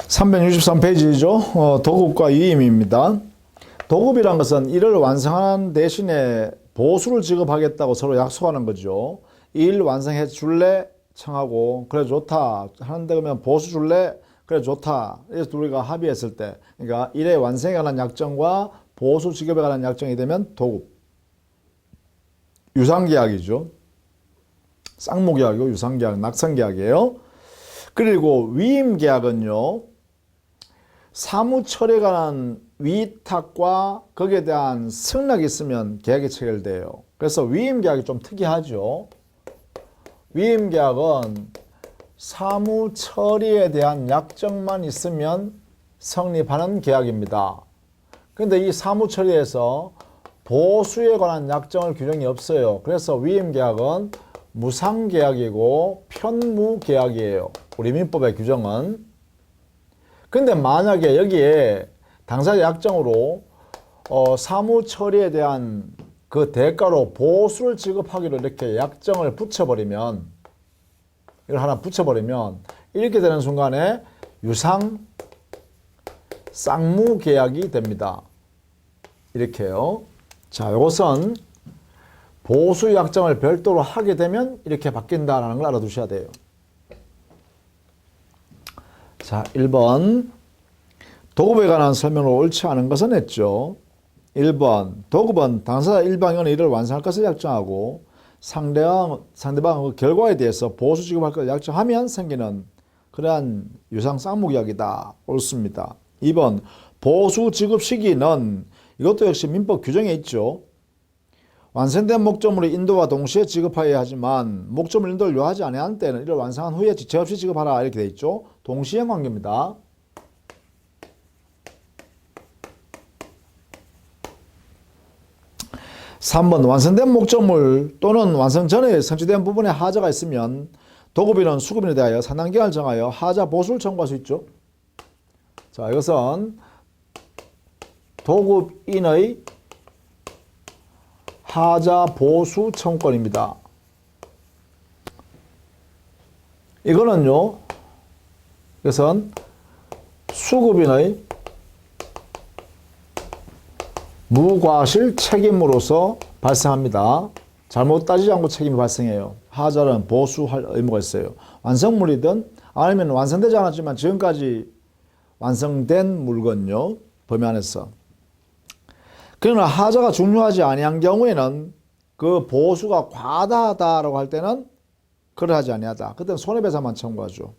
363페이지죠. 도급과 위임입니다. 도급이란 것은 일을 완성하는 대신에 보수를 지급하겠다고 서로 약속하는 거죠. 이 일 완성해 줄래? 청하고 그래 좋다 하는데 그러면 보수 줄래? 그래 좋다. 그래서 우리가 합의했을 때 그러니까 일의 완성에 관한 약정과 보수 지급에 관한 약정이 되면 도급. 유상계약이죠. 쌍무계약이고 유상계약, 낙선계약이에요. 그리고 위임계약은요. 사무처리에 관한 위탁과 거기에 대한 승낙이 있으면 계약이 체결돼요. 그래서 위임계약이 좀 특이하죠. 위임계약은 사무처리에 대한 약정만 있으면 성립하는 계약입니다. 그런데 이 사무처리에서 보수에 관한 약정을 규정이 없어요. 그래서 위임계약은 무상계약이고 편무계약이에요. 우리 민법의 규정은. 근데 만약에 여기에 당사자 약정으로 사무처리에 대한 그 대가로 보수를 지급하기로 이렇게 약정을 붙여버리면 이걸 하나 붙여버리면 이렇게 되는 순간에 유상 쌍무계약이 됩니다. 이렇게요. 자, 이것은 보수 약정을 별도로 하게 되면 이렇게 바뀐다는 걸 알아두셔야 돼요. 자, 1번 도급에 관한 설명을 옳지 않은 것은 했죠. 1번 도급은 당사자 일방은 일을 완성할 것을 약정하고 상대방은 그 결과에 대해서 보수 지급할 것을 약정하면 생기는 그러한 유상 쌍무계약이다. 옳습니다. 2번 보수 지급 시기는 이것도 역시 민법 규정에 있죠. 완성된 목적물의 인도와 동시에 지급하여야 하지만 목적물 인도를 요하지 아니한 때는 이를 완성한 후에 지체 없이 지급하라 이렇게 돼 있죠. 동시행 관계입니다. (3번) 완성된 목적물 또는 완성 전에 성취된 부분에 하자가 있으면 도급인은 수급인에 대하여 산당기간을 정하여 하자 보수를 청구할 수 있죠. 자, 이것은 도급인의 하자 보수 청구권입니다. 이거는요, 이것은 수급인의 무과실 책임으로서 발생합니다. 잘못 따지지 않고 책임이 발생해요. 하자는 보수할 의무가 있어요. 완성물이든 아니면 완성되지 않았지만 지금까지 완성된 물건요, 범위 안에서. 그러나 하자가 중요하지 아니한 경우에는 그 보수가 과다하다라고 할 때는 그러하지 아니하다. 그때는 손해배상만 청구하죠.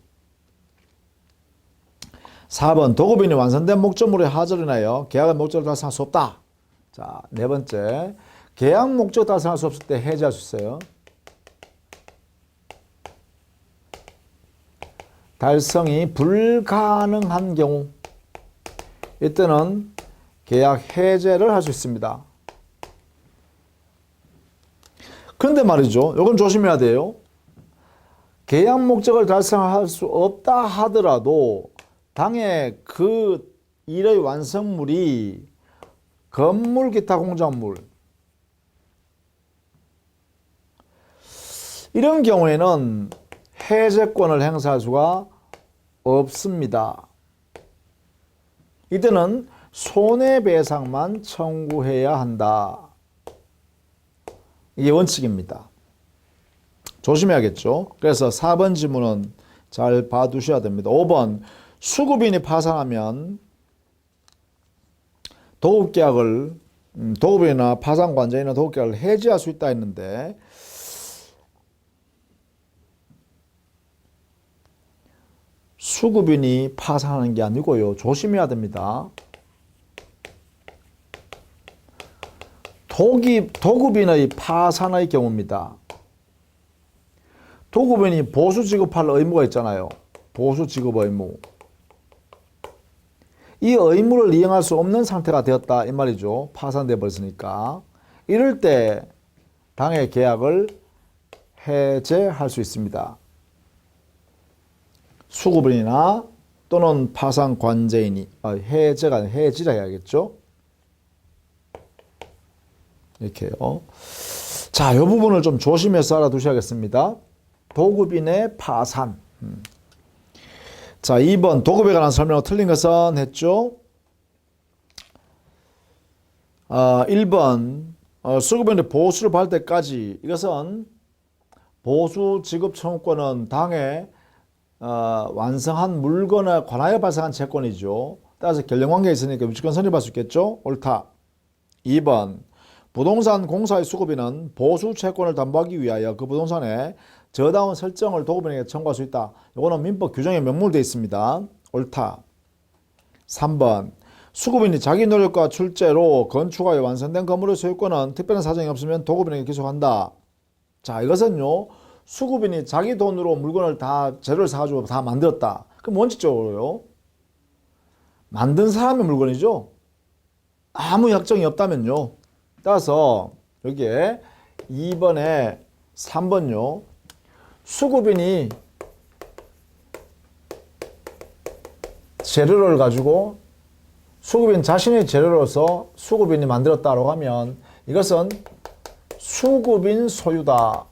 4번 도급인이 완성된 목적물의 하자를 인하여 계약의 목적을 달성할 수 없다. 자, 네 번째 계약 목적 달성할 수 없을 때 해지할 수 있어요. 달성이 불가능한 경우 이때는 계약 해제를 할 수 있습니다. 그런데 말이죠. 이건 조심해야 돼요. 계약 목적을 달성할 수 없다 하더라도 당해 그 일의 완성물이 건물 기타 공작물 이런 경우에는 해제권을 행사할 수가 없습니다. 이때는 손해배상만 청구해야 한다. 이게 원칙입니다. 조심해야겠죠. 그래서 4번 지문은 잘 봐두셔야 됩니다. 5번 수급인이 파산하면 도급계약을 도급인이나 파산관자인이나 도급계약을 해지할 수 있다 했는데 수급인이 파산하는 게 아니고요. 조심해야 됩니다. 도급인의 파산의 경우입니다. 도급인이 보수 지급할 의무가 있잖아요. 보수 지급 의무. 이 의무를 이행할 수 없는 상태가 되었다 이 말이죠. 파산돼 버렸으니까. 이럴 때 당해 계약을 해제할 수 있습니다. 수급인이나 또는 파산관제인이 해제가 해지라 해야겠죠. 이렇게요. 자, 이 부분을 좀 조심해서 알아두셔야겠습니다. 도급인의 파산. 자, 2번 도급에 관한 설명으로 틀린 것은 했죠. 1번 수급인의 보수를 받을 때까지 이것은 보수 지급 청구권은 당해 완성한 물건에 관하여 발생한 채권이죠. 따라서 결령관계가 있으니까 유치권 선입할 수 있겠죠. 옳다. 2번 부동산 공사의 수급인은 보수 채권을 담보하기 위하여 그 부동산에 저당원 설정을 도급인에게 청구할 수 있다. 이거는 민법 규정에 명물되어 있습니다. 옳다. 3번 수급인이 자기 노력과 출재로 건축하여 완성된 건물의 소유권은 특별한 사정이 없으면 도급인에게 기속한다. 자, 이것은요 수급인이 자기 돈으로 물건을 다 재료를 사가지고 다 만들었다. 그럼 원칙적으로요 만든 사람의 물건이죠. 아무 약정이 없다면요. 따라서 여기에 2번에 3번요 수급인이 재료를 가지고 수급인 자신의 재료로서 수급인이 만들었다라고 하면 이것은 수급인 소유다.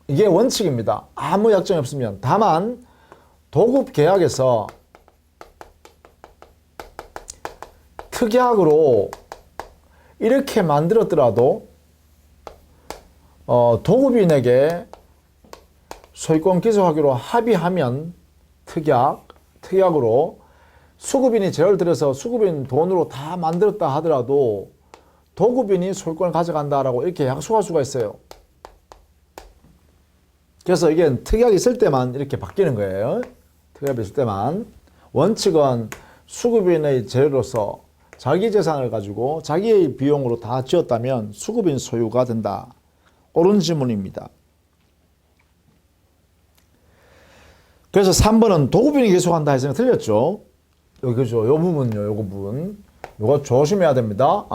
이게 원칙입니다. 아무 약정이 없으면. 다만 도급 계약에서 특약으로 이렇게 만들었더라도 도급인에게 소유권 기속하기로 합의하면 특약으로 수급인이 재료를 들여서 수급인 돈으로 다 만들었다 하더라도 도급인이 소유권을 가져간다라고 이렇게 약속할 수가 있어요. 그래서 이게 특약이 있을 때만 이렇게 바뀌는 거예요. 특약이 있을 때만. 원칙은 수급인의 재료로서 자기 재산을 가지고 자기의 비용으로 다 지었다면 수급인 소유가 된다. 옳은 질문입니다. 그래서 3번은 도급인이 계속한다 해서 틀렸죠. 여기죠. 요 부분요. 요 부분. 요거 조심해야 됩니다.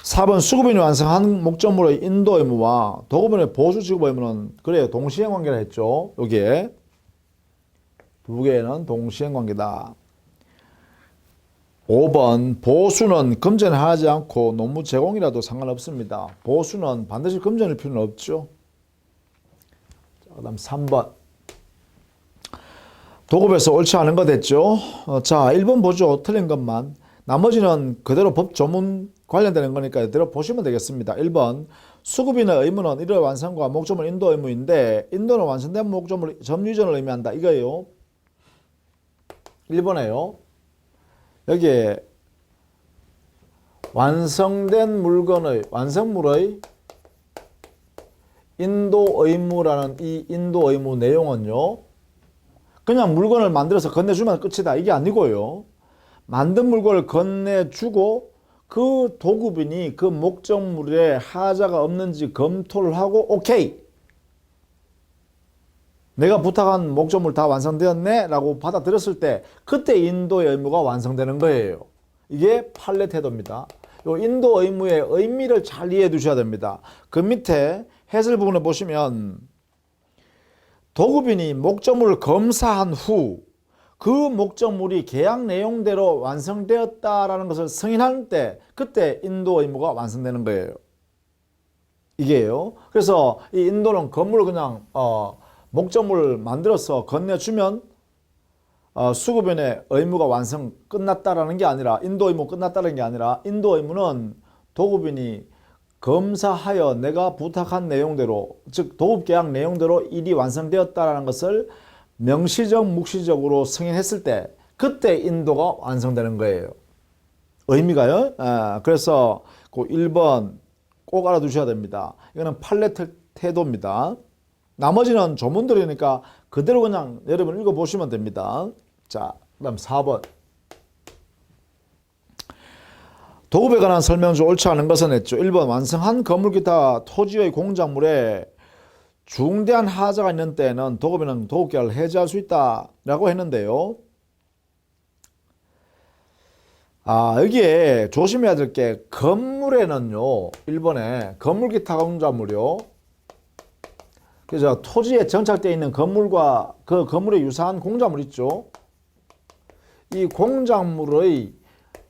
4번 수급인이 완성한 목적물의 인도 의무와 도급인의 보수 지급 의무는 그래요. 동시행 관계라 했죠. 여기에 두 개는 동시행 관계다. 5번 보수는 금전을 하지 않고 노무 제공이라도 상관없습니다. 보수는 반드시 금전일 필요는 없죠. 그 다음 3번 도급에서 옳지 않은 거 됐죠. 자 1번 보죠. 틀린 것만. 나머지는 그대로 법 조문 관련되는 거니까 이대로 보시면 되겠습니다. 1번 수급인의 의무는 일의 완성과 목적물 인도 의무인데 인도는 완성된 목적물 점유전을 의미한다. 이거예요. 1번에요. 여기에 완성된 물건의 완성물의 인도 의무라는 이 인도 의무 내용은요. 그냥 물건을 만들어서 건네주면 끝이다. 이게 아니고요. 만든 물건을 건네주고 그 도급인이 그 목적물에 하자가 없는지 검토를 하고 오케이. 내가 부탁한 목적물 다 완성되었네 라고 받아들였을 때 그때 인도의 의무가 완성되는 거예요. 이게 판례 태도입니다. 이 인도 의무의 의미를 잘 이해해 두셔야 됩니다. 그 밑에 해설 부분에 보시면 도급인이 목적물을 검사한 후 그 목적물이 계약 내용대로 완성되었다라는 것을 승인할 때 그때 인도 의무가 완성되는 거예요. 이게요. 그래서 이 인도는 건물을 그냥 목적물을 만들어서 건네주면 수급인의 의무가 완성 끝났다라는 게 아니라 인도 의무 끝났다는 게 아니라 인도 의무는 도급인이 검사하여 내가 부탁한 내용대로 즉 도급계약 내용대로 일이 완성되었다라는 것을 명시적 묵시적으로 승인했을 때 그때 인도가 완성되는 거예요. 의미가요. 그래서 그 1번 꼭 알아두셔야 됩니다. 이거는 판례 태도입니다. 나머지는 조문들이니까 그대로 그냥 여러분 읽어보시면 됩니다. 자, 그 다음 4번. 도급에 관한 설명 중 옳지 않은 것은 했죠. 1번 완성한 건물 기타 토지의 공작물에 중대한 하자가 있는 때에는 도급인은 도급계약을 해지할 수 있다라고 했는데요. 여기에 조심해야 될 게 건물에는요. 1번에 건물 기타 공작물이요. 그래서 토지에 정착되어 있는 건물과 그 건물에 유사한 공작물 있죠. 이 공작물의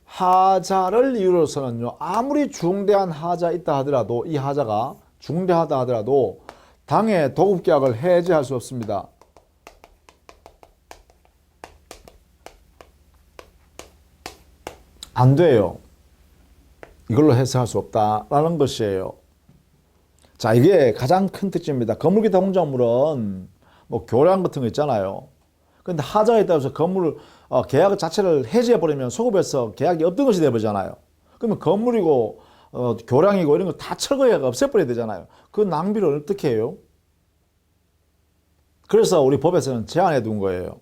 하자를 이유로서는요. 아무리 중대한 하자 있다 하더라도 이 하자가 중대하다 하더라도 당해 도급계약을 해지할 수 없습니다. 안 돼요. 이걸로 해석할 수 없다라는 것이에요. 자, 이게 가장 큰 특징입니다. 건물기타 공작물은 뭐 교량 같은 거 있잖아요. 근데 하자에 따라서 건물 계약 자체를 해지해버리면 소급해서 계약이 없던 것이 되어버리잖아요. 그러면 건물이고 교량이고 이런 거 다 철거해가 없애버려야 되잖아요. 그 낭비를 어떻게 해요? 그래서 우리 법에서는 제한해 둔 거예요.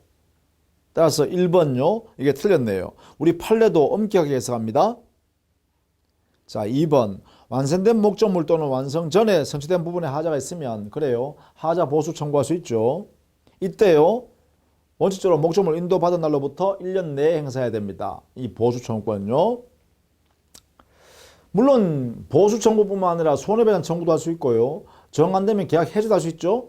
따라서 1번요. 이게 틀렸네요. 우리 판례도 엄격하게 해석합니다. 자, 2번. 완성된 목적물 또는 완성 전에 성취된 부분에 하자가 있으면 그래요. 하자 보수 청구할 수 있죠. 이때요. 원칙적으로 목적물 인도받은 날로부터 1년 내에 행사해야 됩니다. 이 보수 청구권요. 물론 보수 청구뿐만 아니라 손해배상 청구도 할 수 있고요. 정 안 되면 계약 해지도 할 수 있죠.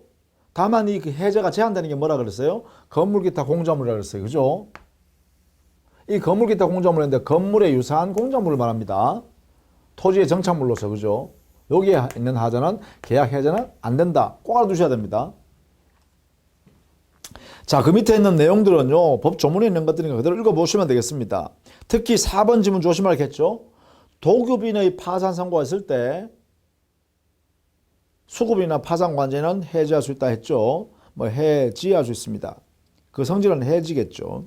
다만 이 해제가 제한되는 게 뭐라 그랬어요? 건물기타 공작물이라고 그랬어요. 그죠? 이 건물기타 공작물인데 건물에 유사한 공작물을 말합니다. 토지의 정착물로서. 그죠? 여기에 있는 하자는 계약 해제는 안 된다. 꼭 알아두셔야 됩니다. 자, 그 밑에 있는 내용들은요. 법 조문에 있는 것들이니까 그대로 읽어보시면 되겠습니다. 특히 4번 지문 조심하겠죠? 도급인의 파산 선고가 있을 때 수급이나 파산 관제는 해지할 수 있다 했죠. 뭐 해지할 수 있습니다. 그 성질은 해지겠죠.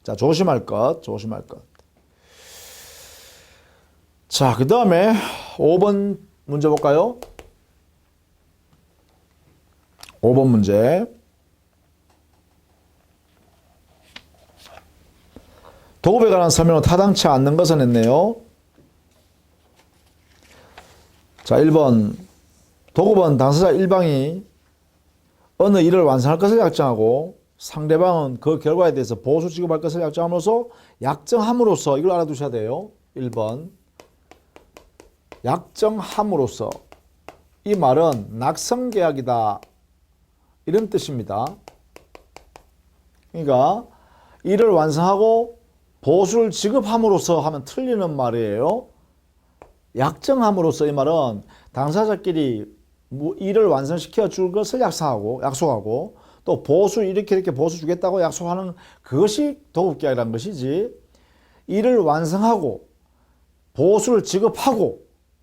자, 조심할 것. 자, 그 다음에 5번 문제 볼까요? 5번 문제. 도급에 관한 설명은 타당치 않는 것은 했네요. 자, 1번. 도급은 당사자 1방이 어느 일을 완성할 것을 약정하고 상대방은 그 결과에 대해서 보수 지급할 것을 약정함으로써 이걸 알아두셔야 돼요. 1번. 약정함으로써. 이 말은 낙성계약이다. 이런 뜻입니다. 그러니까 일을 완성하고 보수를 지급함으로써 하면 틀리는 말이에요. 약정함으로써 이 말은 당사자끼리 일을 완성시켜 줄 것을 약속하고 또 보수 이렇게 보수 주겠다고 약속하는 그것이 도급계약이라는 것이지, 일을 완성하고 보수를 지급하고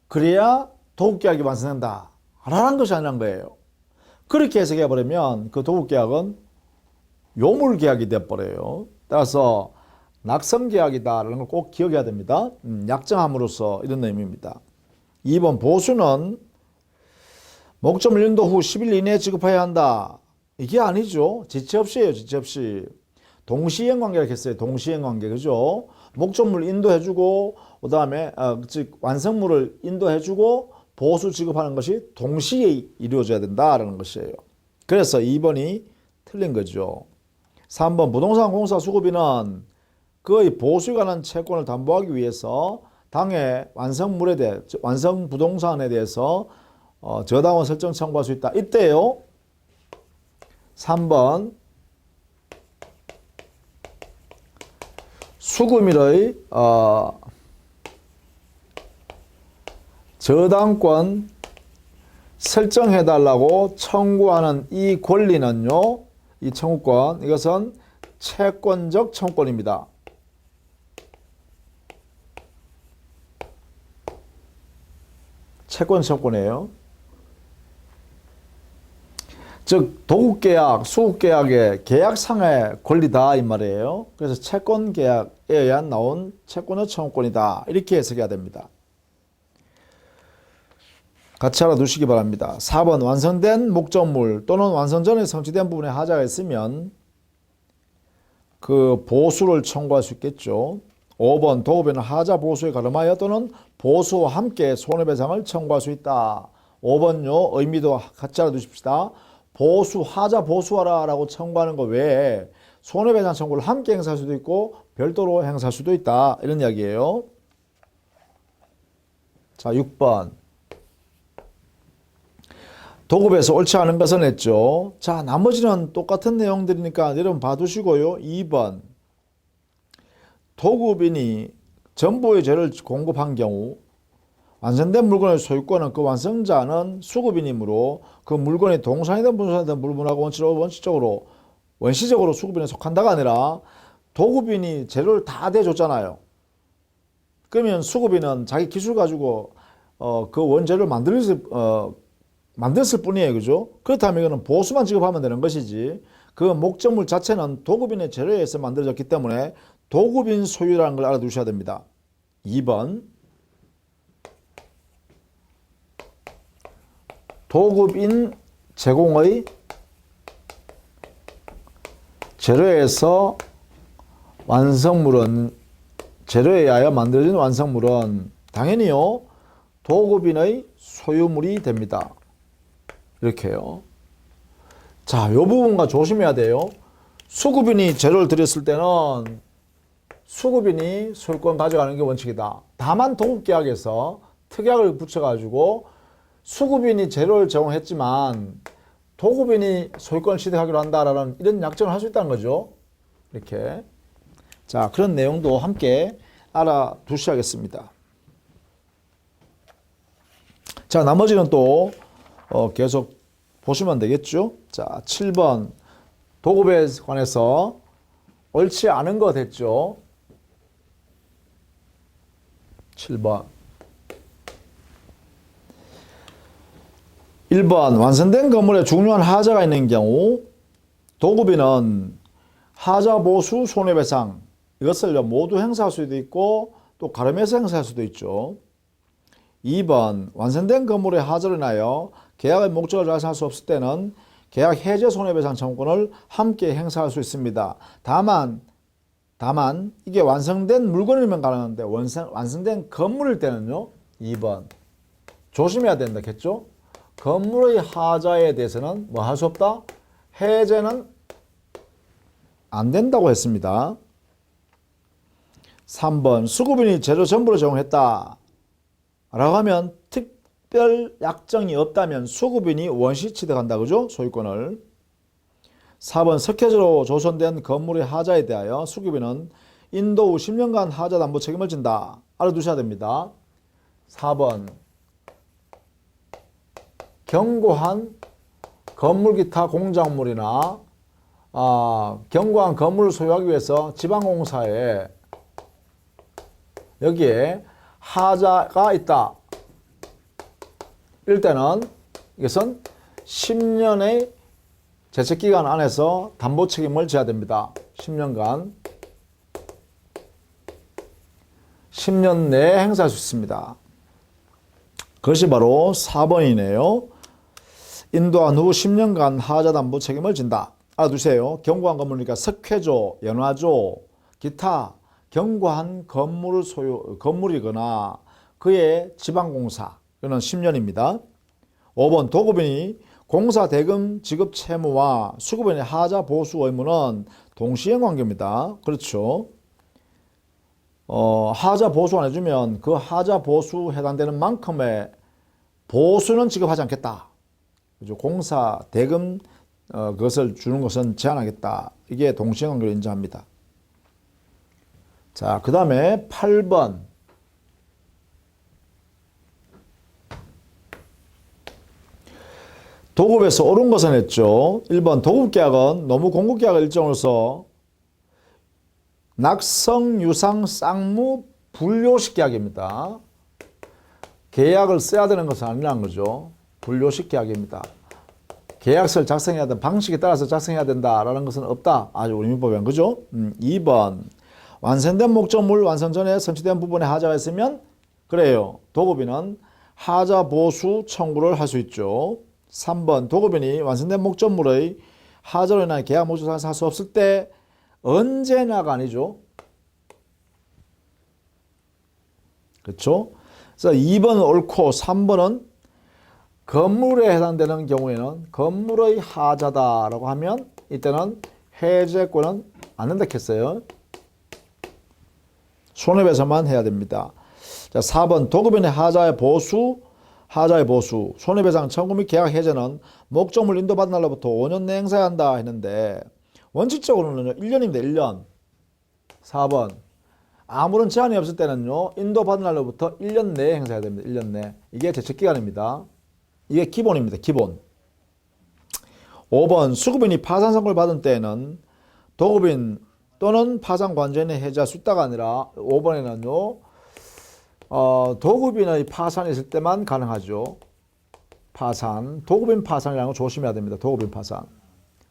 그래야 도급계약이 완성된다 라는 것이 아니란 거예요. 그렇게 해석해버리면 그 도급계약은 요물계약이 돼버려요. 따라서 낙성계약이다라는 걸 꼭 기억해야 됩니다. 약정함으로써 이런 의미입니다. 2번 보수는 목적물 인도 후 10일 이내에 지급해야 한다. 이게 아니죠. 지체 없이예요. 지체 없이. 동시행 관계를 했어요. 동시행 관계. 그죠? 목적물 인도해주고 그 다음에 즉 완성물을 인도해주고 보수 지급하는 것이 동시에 이루어져야 된다라는 것이에요. 그래서 2번이 틀린 거죠. 3번 부동산 공사 수급인은 그의 보수에 관한 채권을 담보하기 위해서 당해 완성물에 대해 완성 부동산에 대해서 저당원 설정 청구할 수 있다. 이때요. 3번 수급일의 저당권 설정해달라고 청구하는 이 권리는요. 이 청구권, 이것은 채권적 청구권입니다. 채권 청구권이에요. 즉 도급계약, 수급계약의 계약상의 권리다 이 말이에요. 그래서 채권계약에 의한 나온 채권의 청구권이다 이렇게 해석해야 됩니다. 같이 알아두시기 바랍니다. 4번 완성된 목적물 또는 완성 전에 성취된 부분에 하자가 있으면 그 보수를 청구할 수 있겠죠. 5번 도급에는 하자 보수에 가름하여 또는 보수와 함께 손해배상을 청구할 수 있다. 5번요. 의미도 같이 알아두십시다. 보수, 하자 보수하라 라고 청구하는 거 외에 손해배상 청구를 함께 행사할 수도 있고 별도로 행사할 수도 있다. 이런 이야기예요. 자, 6번. 도급에서 옳지 않은 것은 했죠. 자, 나머지는 똑같은 내용들이니까 여러분 봐두시고요. 2번. 도급인이 전부의 재를 공급한 경우 완성된 물건의 소유권은 그 완성자는 수급인이므로 그 물건이 동산이든 분산이든 물분하고 원시적으로 수급인에 속한다가 아니라 도급인이 재료를 다 대줬잖아요. 그러면 수급인은 자기 기술 가지고 그 원재료를 만들었을 뿐이에요. 그죠? 그렇다면 이거는 보수만 지급하면 되는 것이지 그 목적물 자체는 도급인의 재료에 의해서 만들어졌기 때문에 도급인 소유라는 걸 알아두셔야 됩니다. 2번 도급인 제공의 재료에서 완성물은 재료에 의하여 만들어진 완성물은 당연히요 도급인의 소유물이 됩니다. 이렇게요. 자, 이 부분과 조심해야 돼요. 수급인이 재료를 들였을 때는 수급인이 소유권 가져가는 게 원칙이다. 다만 도급계약에서 특약을 붙여가지고 수급인이 재료를 제공했지만 도급인이 소유권을 취득하기로 한다라는 이런 약정을 할 수 있다는 거죠. 이렇게. 자, 그런 내용도 함께 알아두셔야겠습니다. 자, 나머지는 또 계속 보시면 되겠죠. 자, 7번 도급에 관해서 옳지 않은 거 됐죠. 7번 1번 완성된 건물에 중요한 하자가 있는 경우 도급인은 하자 보수 손해배상 이것을 모두 행사할 수도 있고 또 가름해서 행사할 수도 있죠. 2번 완성된 건물의 하자로 인하여 계약의 목적을 달성할 수 없을 때는 계약 해제 손해배상 청구권을 함께 행사할 수 있습니다. 다만 이게 완성된 물건이면 가능한데 완성된 건물일 때는요. 2번 조심해야 된다겠죠. 건물의 하자에 대해서는 뭐 할 수 없다? 해제는 안 된다고 했습니다. 3번 수급인이 재료 전부를 제공했다 라고 하면 특별 약정이 없다면 수급인이 원시 취득한다. 그죠? 소유권을. 4번 석회제로 조성된 건물의 하자에 대하여 수급인은 인도 후 10년간 하자 담보 책임을 진다. 알아두셔야 됩니다. 4번 경고한 건물 기타 공작물이나 경고한 건물을 소유하기 위해서 지방공사에 여기에 하자가 있다. 이럴 때는 이것은 10년의 제척기간 안에서 담보 책임을 져야 됩니다. 10년간 10년 내에 행사할 수 있습니다. 그것이 바로 4번이네요. 인도한 후 10년간 하자 담보 책임을 진다. 알아두세요. 경고한 건물이니까 석회조, 연화조, 기타 경고한 건물이거나 그의 지방공사 이거는 10년입니다. 5번 도급인이 공사 대금 지급 채무와 수급인의 하자 보수 의무는 동시행 관계입니다. 그렇죠. 하자 보수 안 해주면 그 하자 보수 해당되는 만큼의 보수는 지급하지 않겠다. 그죠? 공사 대금 그것을 주는 것은 제한하겠다. 이게 동시행 관계를 인정합니다. 자, 그 다음에 8번 도급에서 옳은 것은 했죠. 1번 도급계약은 노무 공급계약 일정으로서 낙성, 유상, 쌍무, 분료식 계약입니다. 계약을 써야 되는 것은 아니라는 거죠. 분료식 계약입니다. 계약서를 작성해야 되는 방식에 따라서 작성해야 된다라는 것은 없다. 아주 우리민법에는 그죠? 2번 완성된 목적물 완성 전에 선취된 부분에 하자가 있으면 그래요. 도급인은 하자 보수 청구를 할 수 있죠. 3번 도급인이 완성된 목적물의 하자로 인한 계약 목적을 달성할 수 없을 때 언제나가 아니죠. 그렇죠? 그래서 2번은 옳고 3번은 건물에 해당되는 경우에는 건물의 하자다라고 하면 이때는 해제권은 안 된다 했어요. 손해배상만 해야 됩니다. 자, 4번 도급인의 하자의 보수, 손해배상 청구 및 계약 해제는 목적물 인도받은 날로부터 5년 내 행사해야 한다 했는데 원칙적으로는 1년입니다. 1년. 4번 아무런 제한이 없을 때는요. 인도받은 날로부터 1년 내에 행사해야 됩니다. 1년 내. 이게 제척기간입니다. 이게 기본입니다. 기본. 5번 수급인이 파산 선고를 받은 때에는 도급인 또는 파산 관전에 해지할 수 있다가 아니라 5번에는요. 도급인의 파산이 있을 때만 가능하죠. 파산, 도급인 파산이라는 거 조심해야 됩니다. 도급인 파산.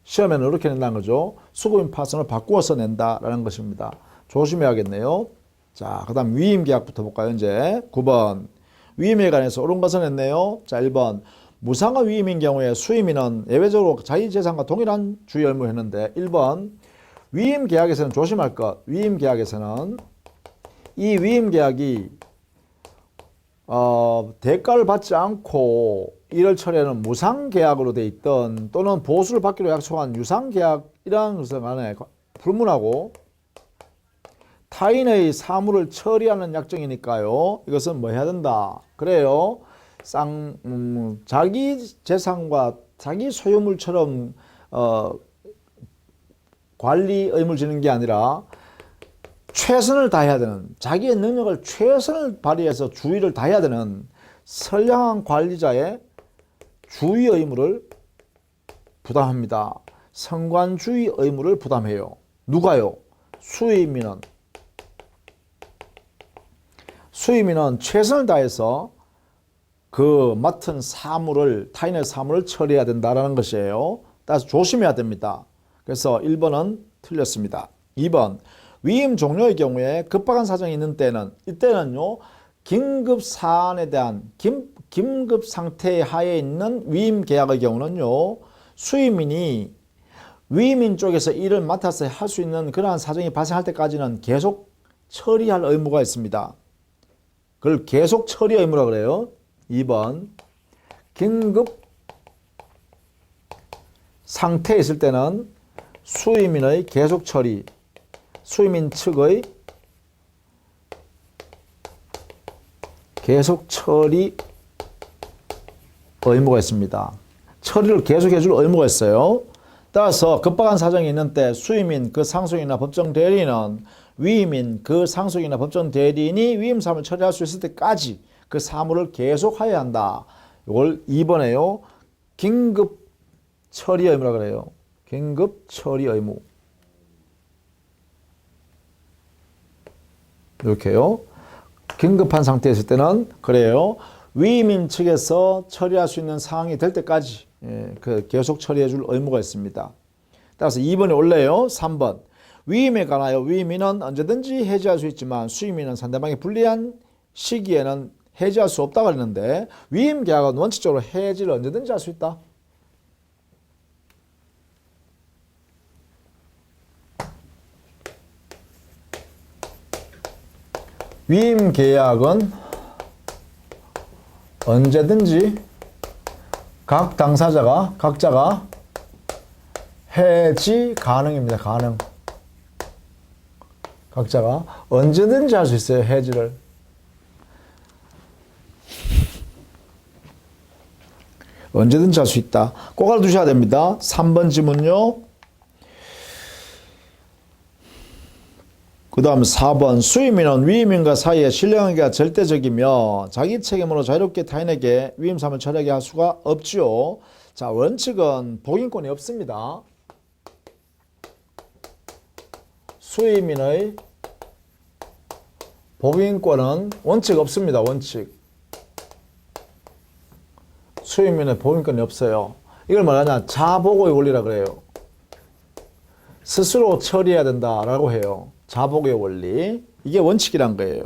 시험에는 이렇게 낸다는 거죠. 수급인 파산을 바꾸어서 낸다라는 것입니다. 조심해야겠네요. 자, 그 다음 위임계약부터 볼까요? 이제 9번. 위임에 관해서 옳은 것은 했네요. 자, 1번. 무상의 위임인 경우에 수임인은 예외적으로 자기 재산과 동일한 주의 의무를 했는데 1번. 위임계약에서는 조심할 것. 위임계약에서는 이 위임계약이 대가를 받지 않고 일을 처리하는 무상계약으로 돼 있던 또는 보수를 받기로 약속한 유상계약이라는 것을 간에 불문하고 타인의 사물을 처리하는 약정이니까요. 이것은 뭐 해야 된다. 그래요. 자기 재산과 자기 소유물처럼 관리 의무를 지는 게 아니라 최선을 다해야 되는, 자기의 능력을 최선을 발휘해서 주의를 다해야 되는 선량한 관리자의 주의 의무를 부담합니다. 성관주의 의무를 부담해요. 누가요? 수임인은 최선을 다해서 그 맡은 사물을, 타인의 사물을 처리해야 된다는 것이에요. 따라서 조심해야 됩니다. 그래서 1번은 틀렸습니다. 2번. 위임 종료의 경우에 급박한 사정이 있는 때는, 이때는요, 긴급 사안에 대한 긴급 상태 하에 있는 위임 계약의 경우는요, 수임인이 위임인 쪽에서 일을 맡아서 할 수 있는 그러한 사정이 발생할 때까지는 계속 처리할 의무가 있습니다. 그걸 계속 처리 의무라 그래요. 2번. 긴급 상태에 있을 때는 수임인의 계속 처리, 수임인 측의 계속 처리 의무가 있습니다. 처리를 계속해 줄 의무가 있어요. 따라서 급박한 사정이 있는 때 수임인 그 상속인이나 법정 대리인은 위임인 그 상속인이나 법정 대리인이 위임 사무를 처리할 수 있을 때까지 그 사무를 계속해야 한다. 이걸 2번에요. 긴급 처리 의무라 그래요. 긴급 처리 의무. 이렇게요. 긴급한 상태에 있을 때는 그래요. 위임인 측에서 처리할 수 있는 상황이 될 때까지 그 계속 처리해 줄 의무가 있습니다. 따라서 2번이 옳네요. 3번. 위임에 관하여 위임인은 언제든지 해지할 수 있지만 수임인은 상대방이 불리한 시기에는 해지할 수 없다고 했는데 위임 계약은 원칙적으로 해지를 언제든지 할 수 있다. 위임 계약은 언제든지 각자가 해지 가능입니다. 가능. 각자가 언제든지 할 수 있어요. 해지를. 언제든지 할 수 있다. 꼭 알아두셔야 됩니다. 3번 지문요. 그 다음 4번. 수임인은 위임인과 사이에 신뢰관계가 절대적이며 자기 책임으로 자유롭게 타인에게 위임사무를 처리하게 할 수가 없지요. 자, 원칙은 복인권이 없습니다. 수임인의 복인권은 원칙 없습니다. 원칙. 수임인의 복인권이 없어요. 이걸 뭐냐면 자보고의 원리라 그래요. 스스로 처리해야 된다라고 해요. 자복의 원리. 이게 원칙이란 거예요.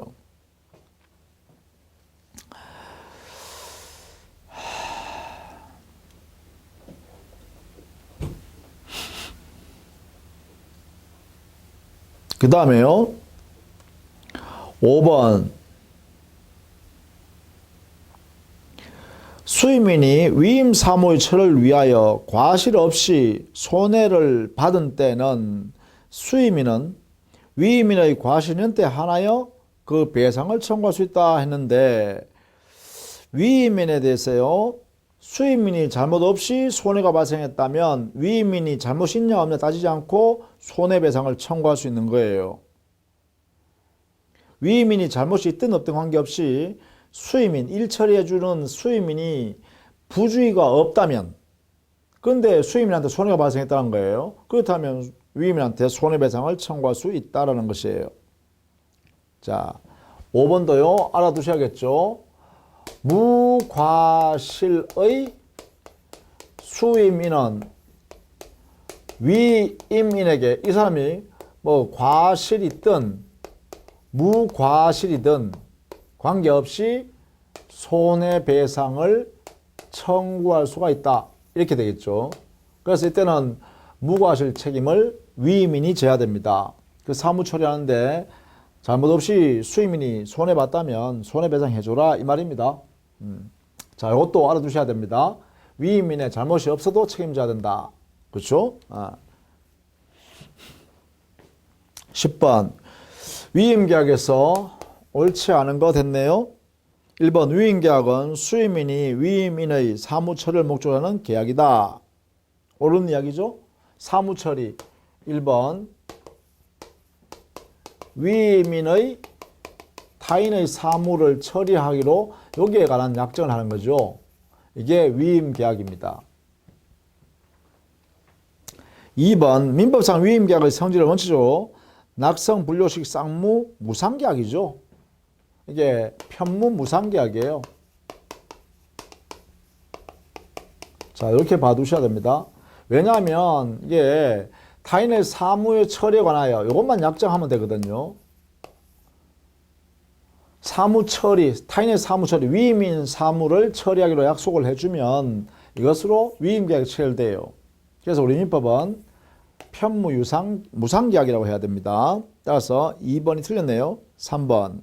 그 다음에요. 5번. 수임인이 위임 사무의 처리를 위하여 과실 없이 손해를 받은 때는 수임인은 위임인의 과실연대에 한하여 그 배상을 청구할 수 있다 했는데 위임인에 대해서요. 수임인이 잘못 없이 손해가 발생했다면 위임인이 잘못이 있냐 없냐 따지지 않고 손해배상을 청구할 수 있는 거예요. 위임인이 잘못이 있든 없든 관계없이 수임인, 일 처리해주는 수임인이 부주의가 없다면, 그런데 수임인한테 손해가 발생했다는 거예요. 그렇다면 위임인한테 손해배상을 청구할 수 있다라는 것이에요. 자, 5번도요. 알아두셔야겠죠. 무과실의 수임인은 위임인에게 이 사람이 뭐 과실이든 무과실이든 관계없이 손해배상을 청구할 수가 있다. 이렇게 되겠죠. 그래서 이때는 무과실 책임을 위임인이 져야 됩니다. 그 사무 처리하는데 잘못 없이 수임인이 손해봤다면 손해배상 해줘라 이 말입니다. 자, 이것도 알아두셔야 됩니다. 위임인의 잘못이 없어도 책임져야 된다. 그렇죠? 10번 위임계약에서 옳지 않은 거 됐네요. 1번 위임계약은 수임인이 위임인의 사무처리를 목적으로 하는 계약이다. 옳은 이야기죠? 사무처리 1번 위임인의 타인의 사무를 처리하기로 여기에 관한 약정을 하는 거죠. 이게 위임계약입니다. 2번 민법상 위임계약의 성질을 원칙으로 낙성, 분료식, 쌍무, 무상계약이죠. 이게 편무 무상계약이에요. 자, 이렇게 봐두셔야 됩니다. 왜냐하면 이게 타인의 사무의 처리에 관하여 이것만 약정하면 되거든요. 사무 처리, 타인의 사무 처리, 위임인 사무를 처리하기로 약속을 해주면 이것으로 위임계약이 체결돼요. 그래서 우리 민법은 편무 유상, 무상계약이라고 해야 됩니다. 따라서 2번이 틀렸네요. 3번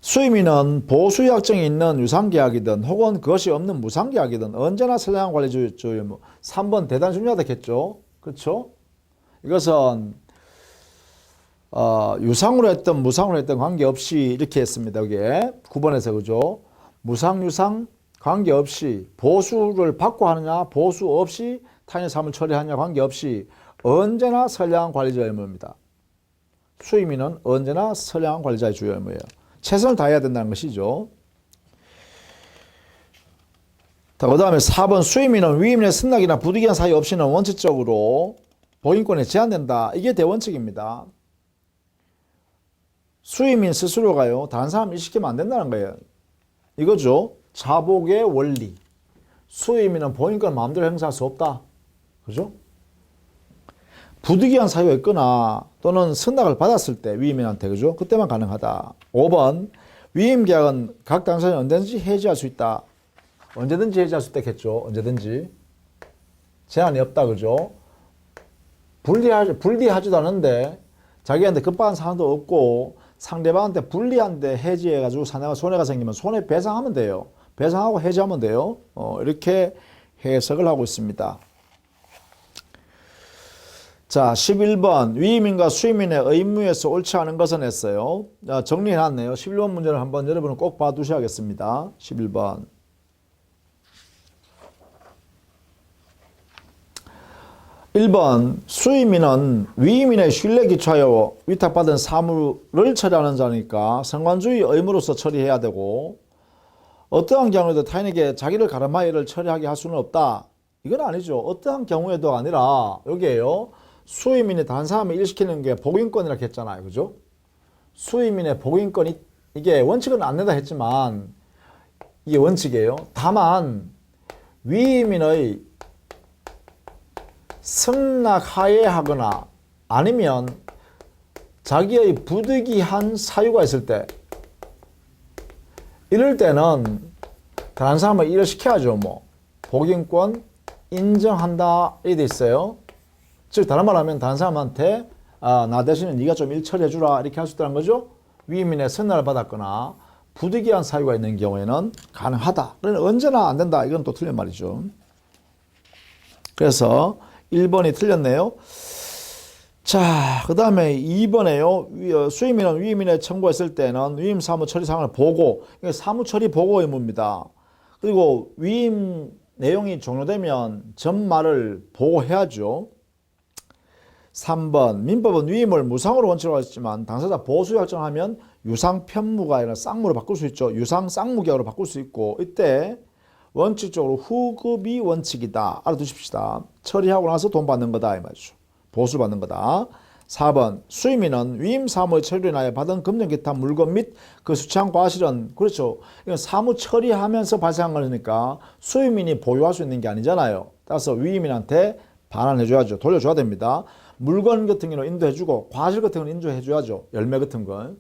수임인은 보수약정이 있는 유상계약이든 혹은 그것이 없는 무상계약이든 언제나 선량한 관리주의 의무. 3번 대단히 중요하다겠죠. 그렇죠? 이것은 유상으로 했든 무상으로 했든 관계없이 이렇게 했습니다. 여기에 9번에서 그죠? 무상, 유상 관계없이 보수를 받고 하느냐 보수 없이 타인의 사무를 처리하느냐 관계없이 언제나 선량한 관리자의 의무입니다. 수임인은 언제나 선량한 관리자의 주요 의무예요. 최선을 다해야 된다는 것이죠. 그 다음에 4번 수임인은 위임인의 승낙이나 부득이한 사유 없이는 원칙적으로 보인권에 제한된다. 이게 대원칙입니다. 수임인 스스로가요 다른 사람 일시키면 안 된다는 거예요. 이거죠. 자복의 원리. 수임인은 보인권을 마음대로 행사할 수 없다. 그죠? 부득이한 사유가 있거나 또는 승낙을 받았을 때 위임인한테 그죠? 그때만 가능하다. 5번 위임계약은 각 당사자는 언제든지 해지할 수 있다. 언제든지 해지할 수 있다겠죠. 언제든지. 제한이 없다. 그죠? 불리하지도 않은데 자기한테 급한 사항도 없고 상대방한테 불리한데 해지해가지고 사내가 손해가 생기면 손해배상하면 돼요. 배상하고 해지하면 돼요. 이렇게 해석을 하고 있습니다. 자, 11번 위임인과 수임인의 의무에서 옳지 않은 것은 했어요. 자, 정리해놨네요. 11번 문제를 한번 여러분은 꼭 봐두셔야겠습니다. 11번 (1번) 수임인은 위임인의 신뢰에 기초하여 위탁받은 사무를 처리하는 자니까 성관주의 의무로서 처리해야 되고 어떠한 경우에도 타인에게 자기를 가름하여 이를 처리하게 할 수는 없다. 이건 아니죠. 어떠한 경우에도 아니라 여기에요. 수임인이 다른 사람을 일시키는 게 복인권이라고 했잖아요. 그죠? 수임인의 복인권이 이게 원칙은 안 된다 했지만 이게 원칙이에요. 다만 위임인의 승낙하에 하거나 아니면 자기의 부득이한 사유가 있을 때 이럴 때는 다른 사람을 일을 시켜야죠. 뭐 복인권 인정한다 이렇게 돼 있어요. 즉 다른 말 하면 다른 사람한테 나 대신에 네가 좀 일 처리해 주라 이렇게 할 수 있다는 거죠. 위임인의 승낙을 받았거나 부득이한 사유가 있는 경우에는 가능하다. 그러나 언제나 안 된다. 이건 또 틀린 말이죠. 그래서 1번이 틀렸네요. 자, 그 다음에 2번에요. 수임인은 위임인의 청구했을 때는 위임 사무 처리 사항을 보고, 이게 사무 처리 보고 의무입니다. 그리고 위임 내용이 종료되면 전말을 보고해야죠. 3번 민법은 위임을 무상으로 원칙으로 했지만 당사자 보수 약정하면 유상 편무가 아니라 쌍무로 바꿀 수 있죠. 유상 쌍무 계약으로 바꿀 수 있고 이때 원칙적으로 후급이 원칙이다. 알아두십시다. 처리하고 나서 돈 받는 거다 이 말이죠. 보수를 받는 거다. 4번 수임인은 위임 사무의 처리로 인하여 받은 금전 기타 물건 및 그 수취한 과실은 그렇죠. 이건 사무 처리하면서 발생한 거니까 수임인이 보유할 수 있는 게 아니잖아요. 따라서 위임인한테 반환해줘야죠. 돌려줘야 됩니다. 물건 같은 경우는 인도해주고 과실 같은 건 인도해줘야죠. 열매 같은 건.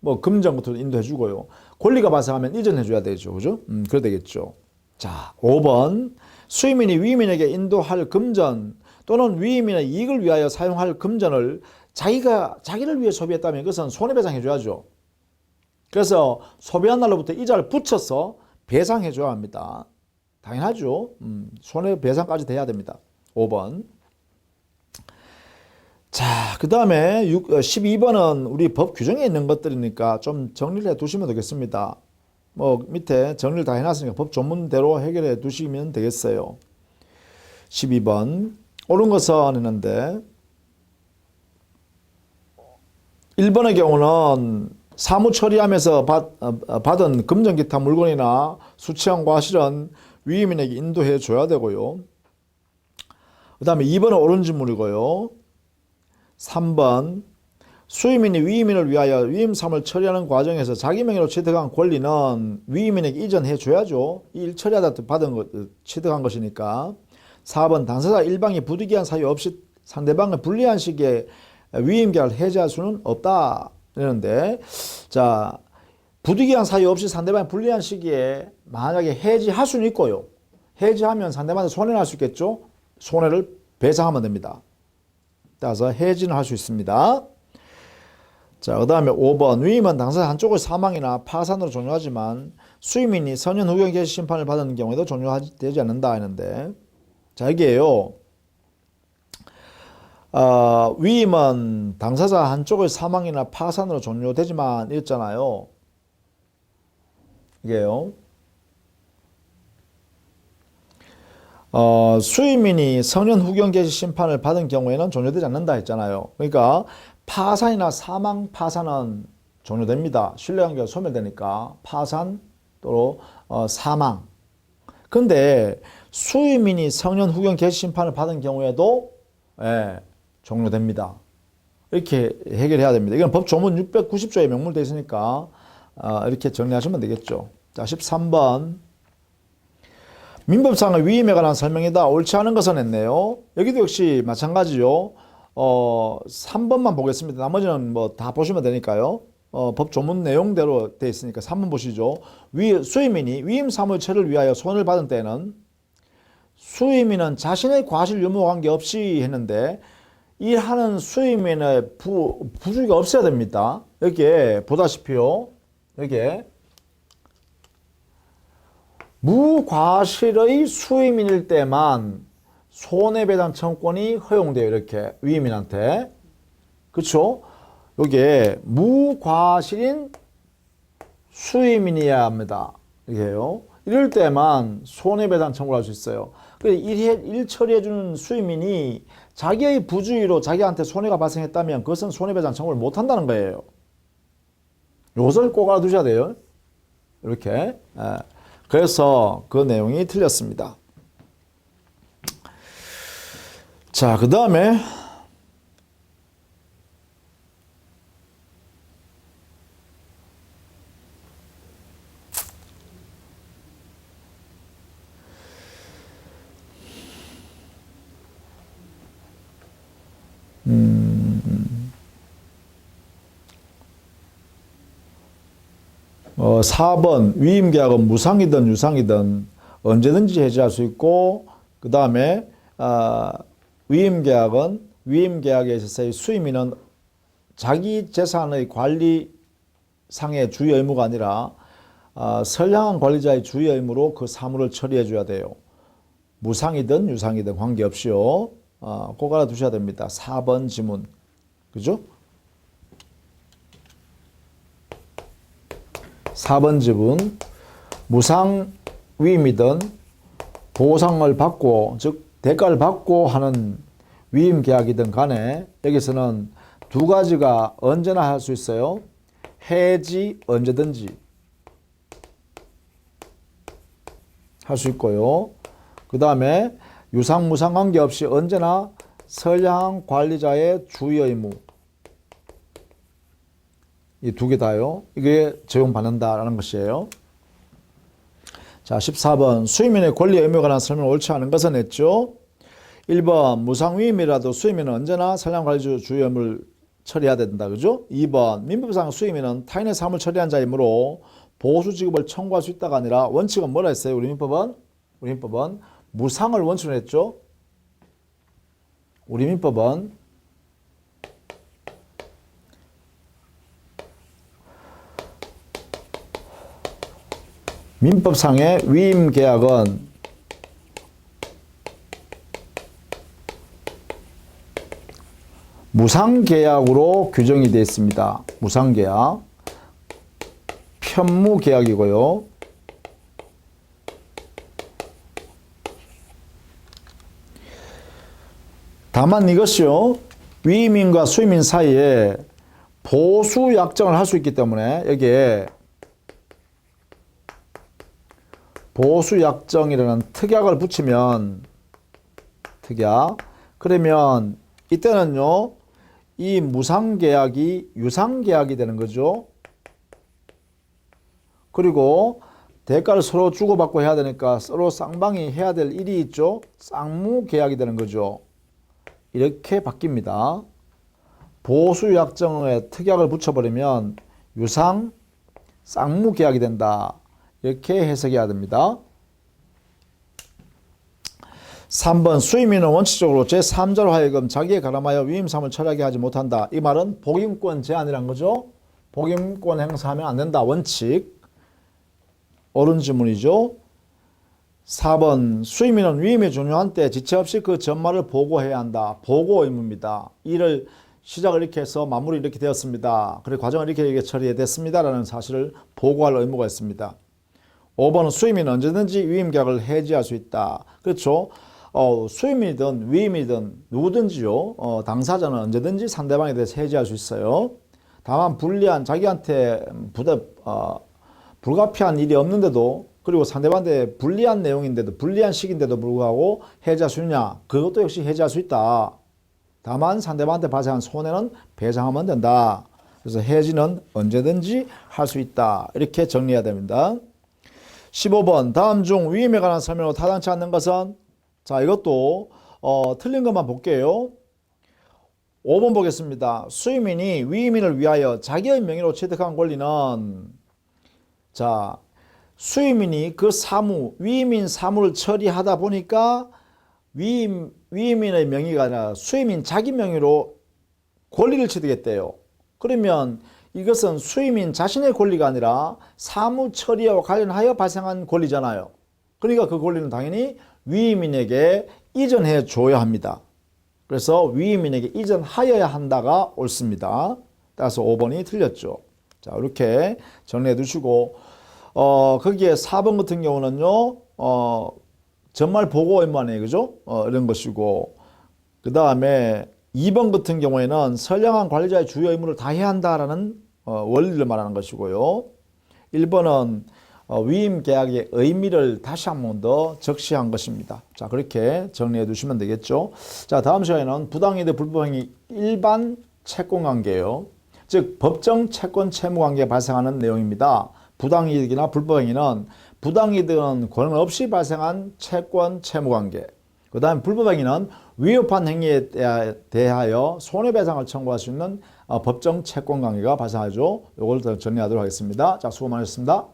뭐 금전 같은 건 인도해주고요. 권리가 발생하면 이전해줘야 되죠. 그죠? 그래 되겠죠. 자, 5번 수임인이 위임인에게 인도할 금전 또는 위임인의 이익을 위하여 사용할 금전을 자기를 위해 소비했다면 그것은 손해배상해줘야죠. 그래서 소비한 날로부터 이자를 붙여서 배상해줘야 합니다. 당연하죠. 손해배상까지 돼야 됩니다. 5번. 자, 그 다음에 12번은 우리 법 규정에 있는 것들이니까 좀 정리를 해 두시면 되겠습니다. 뭐 밑에 정리를 다 해놨으니까 법 조문대로 해결해 두시면 되겠어요. 12번. 옳은 것은 있는데 1번의 경우는 사무 처리하면서 받은 금전 기타 물건이나 수취한 과실은 위임인에게 인도해 줘야 되고요. 그 다음에 2번은 옳은 질문이고요. 3번 수임인이 위임인을 위하여 위임 사무를 처리하는 과정에서 자기 명의로 취득한 권리는 위임인에게 이전해 줘야죠. 일 처리하다 받은 것, 취득한 것이니까. 4번 당사자 일방이 부득이한 사유 없이 상대방을 불리한 시기에 위임계약을 해지할 수는 없다. 이러는데 자, 부득이한 사유 없이 상대방이 불리한 시기에 만약에 해지할 수는 있고요. 해지하면 상대방한테 손해를 할 수 있겠죠. 손해를 배상하면 됩니다. 따라서 해지는 할 수 있습니다. 자, 그 다음에 5번 위임은 당사자 한쪽의 사망이나 파산으로 종료하지만 수임인이 선연 후견 개시 심판을 받은 경우에도 종료되지 않는다 했는데 자, 여기에요. 위임은 당사자 한쪽의 사망이나 파산으로 종료되지만 이랬잖아요. 이게요. 수임인이 성년 후견 개시 심판을 받은 경우에는 종료되지 않는다 했잖아요. 그러니까 파산이나 사망 파산은 종료됩니다. 신뢰관계가 소멸되니까 파산 또 사망. 근데 수임인이 성년 후견 개시 심판을 받은 경우에도 종료됩니다. 이렇게 해결해야 됩니다. 이건 법 조문 690조에 명물되어 있으니까 이렇게 정리하시면 되겠죠. 자, 13번 민법상의 위임에 관한 설명이다. 옳지 않은 것은 했네요. 여기도 역시 마찬가지죠. 3번만 보겠습니다. 나머지는 뭐 다 보시면 되니까요. 법 조문 내용대로 되어 있으니까 3번 보시죠. 수임인이 위임 사무의 처리를 위하여 손을 받은 때는 수임인은 자신의 과실 유무 관계없이 했는데 일하는 수임인의 부주의가 없어야 됩니다. 여기에 보다시피요. 여기에 무과실의 수임인일 때만 손해배상 청구권이 허용돼요. 이렇게 위임인한테. 그렇죠? 여기에 무과실인 수임인이어야 합니다. 이게요. 이럴 때만 손해배상 청구를 할 수 있어요. 일 처리해주는 수임인이 자기의 부주의로 자기한테 손해가 발생했다면 그것은 손해배상 청구를 못한다는 거예요. 이것을 꼭 알아두셔야 돼요. 이렇게. 그래서 그 내용이 틀렸습니다. 자, 그 다음에 어, 4번 위임계약은 무상이든 유상이든 언제든지 해지할 수 있고 그 다음에 위임계약에 있어서의 수임인은 자기 재산의 관리상의 주의 의무가 아니라 선량한 관리자의 주의 의무로 그 사무를 처리해 줘야 돼요. 무상이든 유상이든 관계없이요. 꼭 알아두셔야 됩니다. 4번 지문. 그죠? 4번 지문. 무상 위임이든 보상을 받고 즉 대가를 받고 하는 위임 계약이든 간에 여기서는 두 가지가 언제나 할 수 있어요. 해지 언제든지. 할 수 있고요. 그 다음에 유상, 무상 관계없이 언제나 선량 관리자의 주의 의무. 이 두 개 다요. 이게 적용받는다라는 것이에요. 자, 14번. 수임인의 권리 의무에 관한 설명을 옳지 않은 것은 했죠. 1번. 무상위임이라도 수임인은 언제나 선량 관리자 주의 의무를 처리해야 된다. 그죠? 2번. 민법상 수임인은 타인의 사무를 처리한 자이므로 보수 지급을 청구할 수 있다가 아니라 원칙은 뭐라 했어요? 우리 민법은 무상을 원칙으로 했죠. 우리 민법은 민법상의 위임계약은 무상계약으로 규정이 되어 있습니다. 무상계약, 편무계약이고요. 다만 이것이요, 위임인과 수임인 사이에 보수 약정을 할 수 있기 때문에 여기에 보수 약정이라는 특약을 붙이면, 특약, 그러면 이때는요, 이 무상계약이 유상계약이 되는 거죠. 그리고 대가를 서로 주고받고 해야 되니까 서로 쌍방이 해야 될 일이 있죠. 쌍무계약이 되는 거죠. 이렇게 바뀝니다. 보수약정에 특약을 붙여버리면 유상, 쌍무계약이 된다. 이렇게 해석해야 됩니다. 3번. 수임인은 원칙적으로 제3자로 하여금 자기에 가름하여 위임사무를 처리하게 하지 못한다. 이 말은 복임권 제한이란 거죠. 복임권 행사하면 안 된다. 원칙. 옳은 질문이죠. 4번. 수임인은 위임이 중요한 때 지체 없이 그 전말을 보고해야 한다. 보고 의무입니다. 일을 시작을 이렇게 해서 마무리 이렇게 되었습니다. 그리고 과정을 이렇게 처리됐습니다. 라는 사실을 보고할 의무가 있습니다. 5번은 수임인은 언제든지 위임계약을 해지할 수 있다. 그렇죠. 수임이든 위임이든 누구든지요. 당사자는 언제든지 상대방에 대해서 해지할 수 있어요. 다만 불리한, 자기한테 불가피한 일이 없는데도, 그리고 상대방한테 불리한 내용인데도, 불리한 시기인데도 불구하고 해지할 수 있냐? 그것도 역시 해지할 수 있다. 다만 상대방한테 발생한 손해는 배상하면 된다. 그래서 해지는 언제든지 할 수 있다. 이렇게 정리해야 됩니다. 15번. 다음 중 위임에 관한 설명으로 타당치 않는 것은? 자, 이것도 틀린 것만 볼게요. 5번 보겠습니다. 수임인이 위임인을 위하여 자기의 명의로 취득한 권리는, 자, 수임인이 그 사무, 위임인 사무를 처리하다 보니까 위임인의 명의가 아니라 수임인 자기 명의로 권리를 취득했대요. 그러면 이것은 수임인 자신의 권리가 아니라 사무 처리와 관련하여 발생한 권리잖아요. 그러니까 그 권리는 당연히 위임인에게 이전해 줘야 합니다. 그래서 위임인에게 이전하여야 한다가 옳습니다. 따라서 5번이 틀렸죠. 자, 이렇게 정리해 두시고, 거기에 4번 같은 경우는요, 전말 보고 의무 아니에요. 그죠? 이런 것이고, 그 다음에 2번 같은 경우에는 선량한 관리자의 주요 의무를 다 해야 한다라는 원리를 말하는 것이고요. 1번은 위임 계약의 의미를 다시 한 번 더 적시한 것입니다. 자, 그렇게 정리해 두시면 되겠죠. 자, 다음 시간에는 부당이익 대 불법행위 일반 채권 관계예요. 즉 법정 채권 채무 관계에 발생하는 내용입니다. 부당이익이나 불법행위는 부당이익은 권한 없이 발생한 채권 채무 관계. 그 다음에 불법행위는 위협한 행위에 대하여 손해배상을 청구할 수 있는 법정 채권 관계가 발생하죠. 이걸 더 정리하도록 하겠습니다. 자, 수고 많으셨습니다.